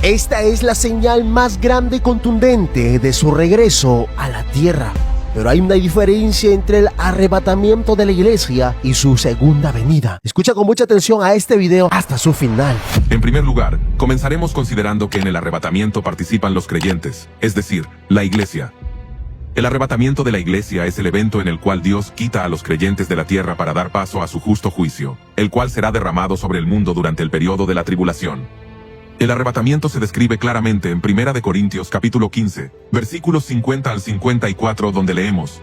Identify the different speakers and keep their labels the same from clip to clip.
Speaker 1: Esta es la señal más grande y contundente de su regreso a la tierra. Pero hay una diferencia entre el arrebatamiento de la iglesia y su segunda venida. Escucha con mucha atención a este video hasta su final.
Speaker 2: En primer lugar, comenzaremos considerando que en el arrebatamiento participan los creyentes, es decir, la iglesia. El arrebatamiento de la iglesia es el evento en el cual Dios quita a los creyentes de la tierra para dar paso a su justo juicio, el cual será derramado sobre el mundo durante el periodo de la tribulación. El arrebatamiento se describe claramente en 1 Corintios capítulo 15, versículos 50 al 54, donde leemos: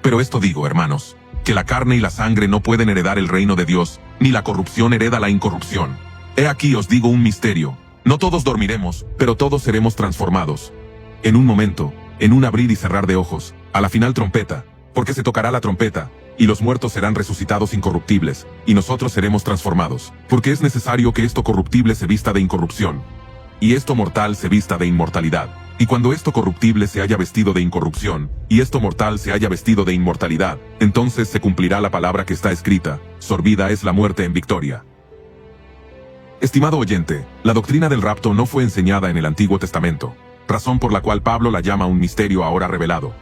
Speaker 2: Pero esto digo, hermanos, que la carne y la sangre no pueden heredar el reino de Dios, ni la corrupción hereda la incorrupción. He aquí os digo un misterio: no todos dormiremos, pero todos seremos transformados. En un momento, en un abrir y cerrar de ojos, a la final trompeta, porque se tocará la trompeta, y los muertos serán resucitados incorruptibles, y nosotros seremos transformados, porque es necesario que esto corruptible se vista de incorrupción, y esto mortal se vista de inmortalidad. Y cuando esto corruptible se haya vestido de incorrupción, y esto mortal se haya vestido de inmortalidad, entonces se cumplirá la palabra que está escrita: sorbida es la muerte en victoria. Estimado oyente, la doctrina del rapto no fue enseñada en el Antiguo Testamento, razón por la cual Pablo la llama un misterio ahora revelado.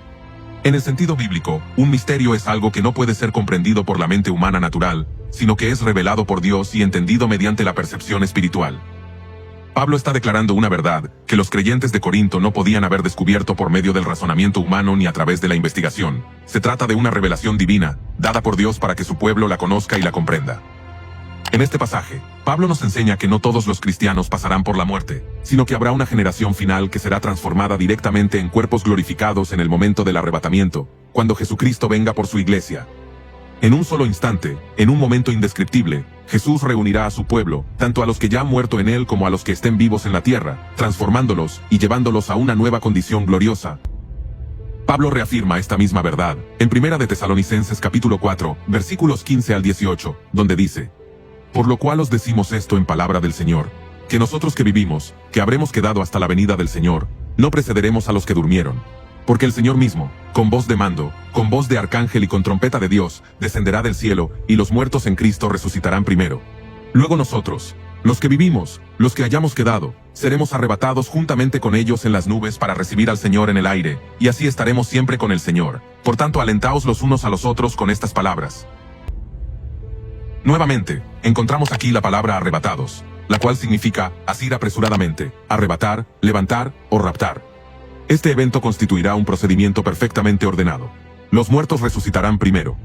Speaker 2: En el sentido bíblico, un misterio es algo que no puede ser comprendido por la mente humana natural, sino que es revelado por Dios y entendido mediante la percepción espiritual. Pablo está declarando una verdad que los creyentes de Corinto no podían haber descubierto por medio del razonamiento humano ni a través de la investigación. Se trata de una revelación divina, dada por Dios para que su pueblo la conozca y la comprenda. En este pasaje, Pablo nos enseña que no todos los cristianos pasarán por la muerte, sino que habrá una generación final que será transformada directamente en cuerpos glorificados en el momento del arrebatamiento, cuando Jesucristo venga por su iglesia. En un solo instante, en un momento indescriptible, Jesús reunirá a su pueblo, tanto a los que ya han muerto en él como a los que estén vivos en la tierra, transformándolos y llevándolos a una nueva condición gloriosa. Pablo reafirma esta misma verdad en 1 de Tesalonicenses capítulo 4, versículos 15 al 18, donde dice: Por lo cual os decimos esto en palabra del Señor, que nosotros que vivimos, que habremos quedado hasta la venida del Señor, no precederemos a los que durmieron. Porque el Señor mismo, con voz de mando, con voz de arcángel y con trompeta de Dios, descenderá del cielo, y los muertos en Cristo resucitarán primero. Luego nosotros, los que vivimos, los que hayamos quedado, seremos arrebatados juntamente con ellos en las nubes para recibir al Señor en el aire, y así estaremos siempre con el Señor. Por tanto, alentaos los unos a los otros con estas palabras. Nuevamente, encontramos aquí la palabra arrebatados, la cual significa asir apresuradamente, arrebatar, levantar o raptar. Este evento constituirá un procedimiento perfectamente ordenado. Los muertos resucitarán primero.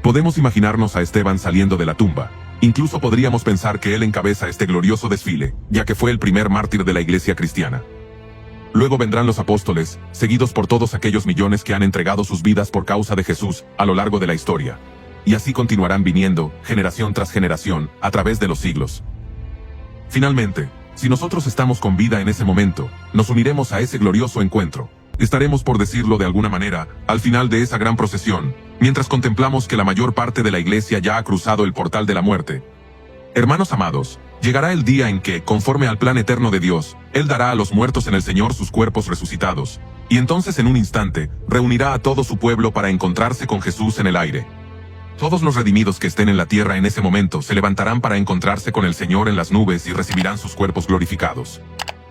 Speaker 2: Podemos imaginarnos a Esteban saliendo de la tumba. Incluso podríamos pensar que él encabeza este glorioso desfile, ya que fue el primer mártir de la iglesia cristiana. Luego vendrán los apóstoles, seguidos por todos aquellos millones que han entregado sus vidas por causa de Jesús a lo largo de la historia. Y así continuarán viniendo, generación tras generación, a través de los siglos. Finalmente, si nosotros estamos con vida en ese momento, nos uniremos a ese glorioso encuentro. Estaremos, por decirlo de alguna manera, al final de esa gran procesión, mientras contemplamos que la mayor parte de la iglesia ya ha cruzado el portal de la muerte. Hermanos amados, llegará el día en que, conforme al plan eterno de Dios, Él dará a los muertos en el Señor sus cuerpos resucitados, y entonces en un instante, reunirá a todo su pueblo para encontrarse con Jesús en el aire. Todos los redimidos que estén en la tierra en ese momento se levantarán para encontrarse con el Señor en las nubes y recibirán sus cuerpos glorificados.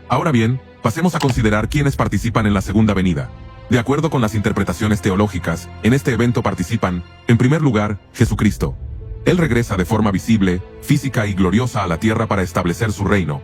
Speaker 2: Ahora bien, pasemos a considerar quiénes participan en la segunda venida. De acuerdo con las interpretaciones teológicas, en este evento participan, en primer lugar, Jesucristo. Él regresa de forma visible, física y gloriosa a la tierra para establecer su reino.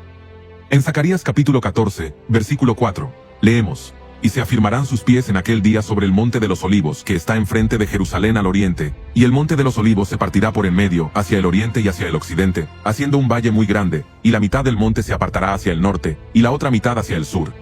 Speaker 2: En Zacarías capítulo 14, versículo 4, leemos: Y se afirmarán sus pies en aquel día sobre el monte de los olivos que está enfrente de Jerusalén al oriente, y el monte de los olivos se partirá por en medio, hacia el oriente y hacia el occidente, haciendo un valle muy grande, y la mitad del monte se apartará hacia el norte, y la otra mitad hacia el sur.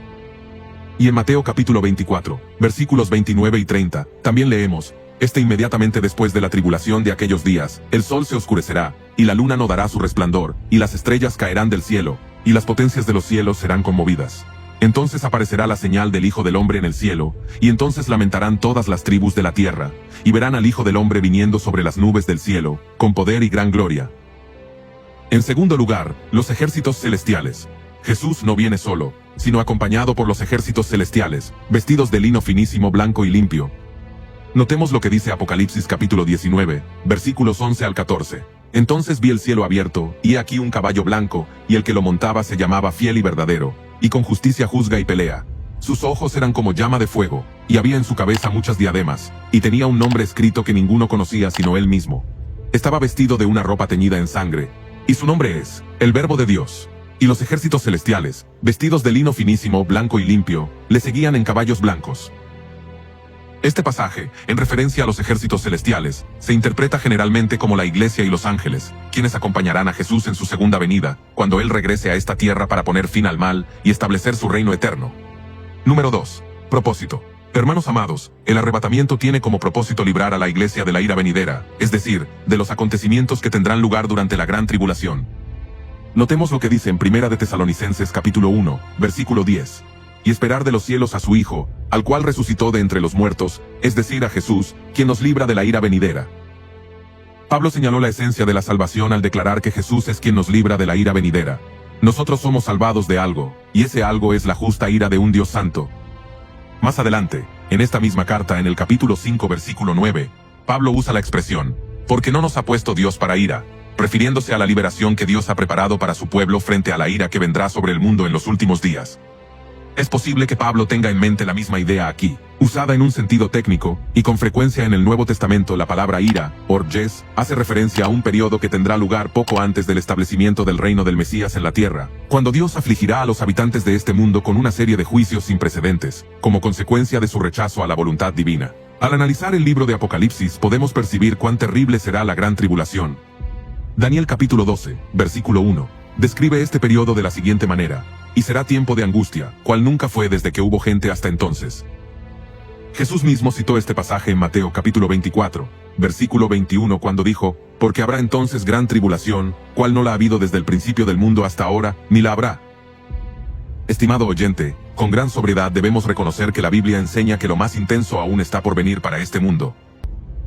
Speaker 2: Y en Mateo capítulo 24, versículos 29 y 30, también leemos: Inmediatamente después de la tribulación de aquellos días, el sol se oscurecerá, y la luna no dará su resplandor, y las estrellas caerán del cielo, y las potencias de los cielos serán conmovidas. Entonces aparecerá la señal del Hijo del Hombre en el cielo, y entonces lamentarán todas las tribus de la tierra, y verán al Hijo del Hombre viniendo sobre las nubes del cielo, con poder y gran gloria. En segundo lugar, los ejércitos celestiales. Jesús no viene solo, sino acompañado por los ejércitos celestiales, vestidos de lino finísimo, blanco y limpio. Notemos lo que dice Apocalipsis capítulo 19, versículos 11 al 14. Entonces vi el cielo abierto, y he aquí un caballo blanco, y el que lo montaba se llamaba Fiel y Verdadero, y con justicia juzga y pelea. Sus ojos eran como llama de fuego, y había en su cabeza muchas diademas, y tenía un nombre escrito que ninguno conocía sino él mismo. Estaba vestido de una ropa teñida en sangre, y su nombre es, el Verbo de Dios. Y los ejércitos celestiales, vestidos de lino finísimo, blanco y limpio, le seguían en caballos blancos. Este pasaje, en referencia a los ejércitos celestiales, se interpreta generalmente como la iglesia y los ángeles, quienes acompañarán a Jesús en su segunda venida, cuando Él regrese a esta tierra para poner fin al mal y establecer su reino eterno. Número 2. Propósito. Hermanos amados, el arrebatamiento tiene como propósito librar a la iglesia de la ira venidera, es decir, de los acontecimientos que tendrán lugar durante la gran tribulación. Notemos lo que dice en 1 de Tesalonicenses capítulo 1, versículo 10. Y esperar de los cielos a su Hijo, al cual resucitó de entre los muertos, es decir a Jesús, quien nos libra de la ira venidera. Pablo señaló la esencia de la salvación al declarar que Jesús es quien nos libra de la ira venidera. Nosotros somos salvados de algo, y ese algo es la justa ira de un Dios santo. Más adelante, en esta misma carta en el capítulo 5 versículo 9, Pablo usa la expresión, porque no nos ha puesto Dios para ira, refiriéndose a la liberación que Dios ha preparado para su pueblo frente a la ira que vendrá sobre el mundo en los últimos días. Es posible que Pablo tenga en mente la misma idea aquí, usada en un sentido técnico, y con frecuencia en el Nuevo Testamento la palabra ira, orges, hace referencia a un periodo que tendrá lugar poco antes del establecimiento del reino del Mesías en la tierra, cuando Dios afligirá a los habitantes de este mundo con una serie de juicios sin precedentes, como consecuencia de su rechazo a la voluntad divina. Al analizar el libro de Apocalipsis podemos percibir cuán terrible será la gran tribulación. Daniel capítulo 12, versículo 1, describe este periodo de la siguiente manera: y será tiempo de angustia, cual nunca fue desde que hubo gente hasta entonces. Jesús mismo citó este pasaje en Mateo capítulo 24, versículo 21 cuando dijo, porque habrá entonces gran tribulación, cual no la ha habido desde el principio del mundo hasta ahora, ni la habrá. Estimado oyente, con gran sobriedad debemos reconocer que la Biblia enseña que lo más intenso aún está por venir para este mundo.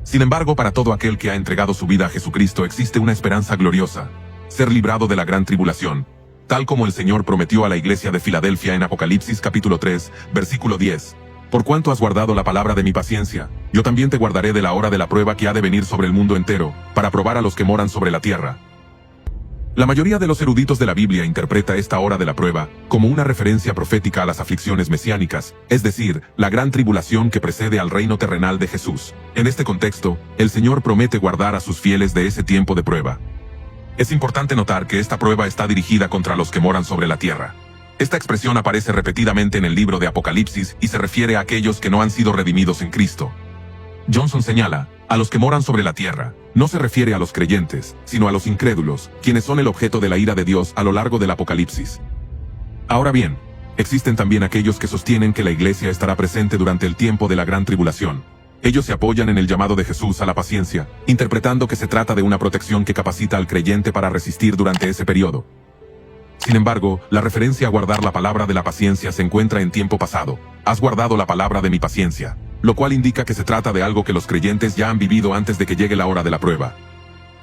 Speaker 2: Sin embargo, para todo aquel que ha entregado su vida a Jesucristo existe una esperanza gloriosa: ser librado de la gran tribulación, tal como el Señor prometió a la iglesia de Filadelfia en Apocalipsis capítulo 3, versículo 10. Por cuanto has guardado la palabra de mi paciencia, yo también te guardaré de la hora de la prueba que ha de venir sobre el mundo entero, para probar a los que moran sobre la tierra. La mayoría de los eruditos de la Biblia interpreta esta hora de la prueba como una referencia profética a las aflicciones mesiánicas, es decir, la gran tribulación que precede al reino terrenal de Jesús. En este contexto, el Señor promete guardar a sus fieles de ese tiempo de prueba. Es importante notar que esta prueba está dirigida contra los que moran sobre la tierra. Esta expresión aparece repetidamente en el libro de Apocalipsis y se refiere a aquellos que no han sido redimidos en Cristo. Johnson señala, a los que moran sobre la tierra, no se refiere a los creyentes, sino a los incrédulos, quienes son el objeto de la ira de Dios a lo largo del Apocalipsis. Ahora bien, existen también aquellos que sostienen que la iglesia estará presente durante el tiempo de la gran tribulación. Ellos se apoyan en el llamado de Jesús a la paciencia, interpretando que se trata de una protección que capacita al creyente para resistir durante ese periodo. Sin embargo, la referencia a guardar la palabra de la paciencia se encuentra en tiempo pasado. Has guardado la palabra de mi paciencia, lo cual indica que se trata de algo que los creyentes ya han vivido antes de que llegue la hora de la prueba.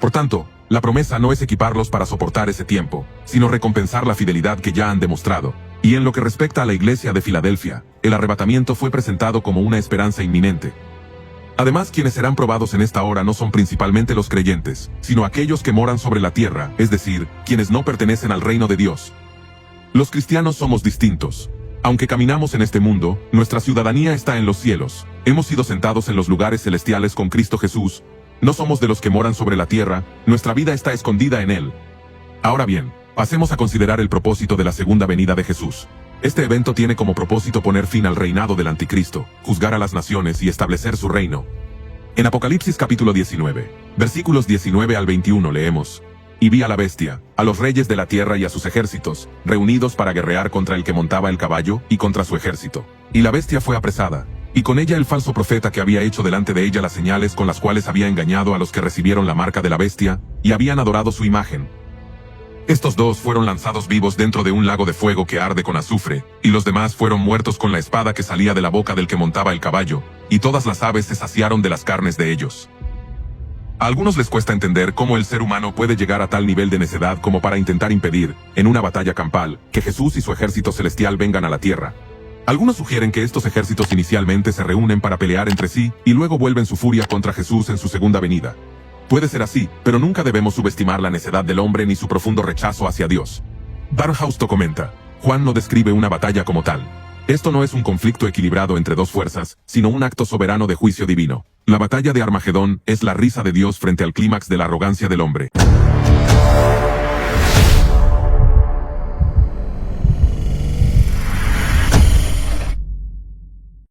Speaker 2: Por tanto, la promesa no es equiparlos para soportar ese tiempo, sino recompensar la fidelidad que ya han demostrado. Y en lo que respecta a la iglesia de Filadelfia, el arrebatamiento fue presentado como una esperanza inminente. Además, quienes serán probados en esta hora no son principalmente los creyentes, sino aquellos que moran sobre la tierra, es decir, quienes no pertenecen al reino de Dios. Los cristianos somos distintos. Aunque caminamos en este mundo, nuestra ciudadanía está en los cielos. Hemos sido sentados en los lugares celestiales con Cristo Jesús. No somos de los que moran sobre la tierra, nuestra vida está escondida en Él. Ahora bien, pasemos a considerar el propósito de la segunda venida de Jesús. Este evento tiene como propósito poner fin al reinado del anticristo, juzgar a las naciones y establecer su reino. En Apocalipsis capítulo 19, versículos 19 al 21 leemos: y vi a la bestia, a los reyes de la tierra y a sus ejércitos, reunidos para guerrear contra el que montaba el caballo y contra su ejército. Y la bestia fue apresada, y con ella el falso profeta que había hecho delante de ella las señales con las cuales había engañado a los que recibieron la marca de la bestia, y habían adorado su imagen. Estos dos fueron lanzados vivos dentro de un lago de fuego que arde con azufre, y los demás fueron muertos con la espada que salía de la boca del que montaba el caballo, y todas las aves se saciaron de las carnes de ellos. A algunos les cuesta entender cómo el ser humano puede llegar a tal nivel de necedad como para intentar impedir, en una batalla campal, que Jesús y su ejército celestial vengan a la tierra. Algunos sugieren que estos ejércitos inicialmente se reúnen para pelear entre sí, y luego vuelven su furia contra Jesús en su segunda venida. Puede ser así, pero nunca debemos subestimar la necedad del hombre ni su profundo rechazo hacia Dios. Barnhausto comenta, Juan no describe una batalla como tal. Esto no es un conflicto equilibrado entre dos fuerzas, sino un acto soberano de juicio divino. La batalla de Armagedón es la risa de Dios frente al clímax de la arrogancia del hombre.